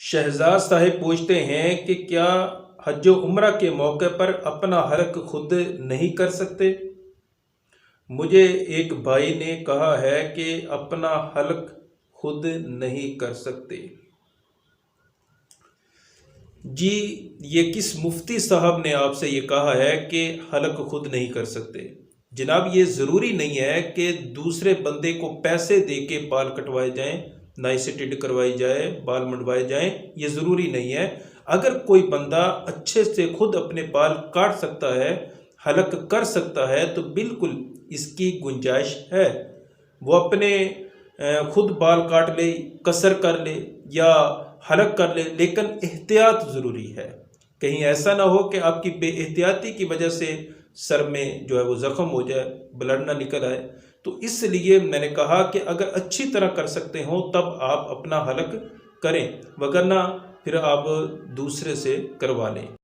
شہزاد صاحب پوچھتے ہیں کہ کیا حج و عمرہ کے موقع پر اپنا حلق خود نہیں کر سکتے؟ مجھے ایک بھائی نے کہا ہے کہ اپنا حلق خود نہیں کر سکتے۔ جی، یہ کس مفتی صاحب نے آپ سے یہ کہا ہے کہ حلق خود نہیں کر سکتے؟ جناب، یہ ضروری نہیں ہے کہ دوسرے بندے کو پیسے دے کے بال کٹوائے جائیں، نائی سے ٹڈ کروائی جائے، بال منڈوائے جائیں، یہ ضروری نہیں ہے۔ اگر کوئی بندہ اچھے سے خود اپنے بال کاٹ سکتا ہے، حلق کر سکتا ہے، تو بالکل اس کی گنجائش ہے، وہ اپنے خود بال کاٹ لے، قصر کر لے یا حلق کر لے، لیکن احتیاط ضروری ہے۔ کہیں ایسا نہ ہو کہ آپ کی بے احتیاطی کی وجہ سے سر میں جو ہے وہ زخم ہو جائے، بلڈ نہ نکل آئے۔ تو اس لیے میں نے کہا کہ اگر اچھی طرح کر سکتے ہوں تب آپ اپنا حلق کریں، وگرنہ پھر آپ دوسرے سے کروا لیں۔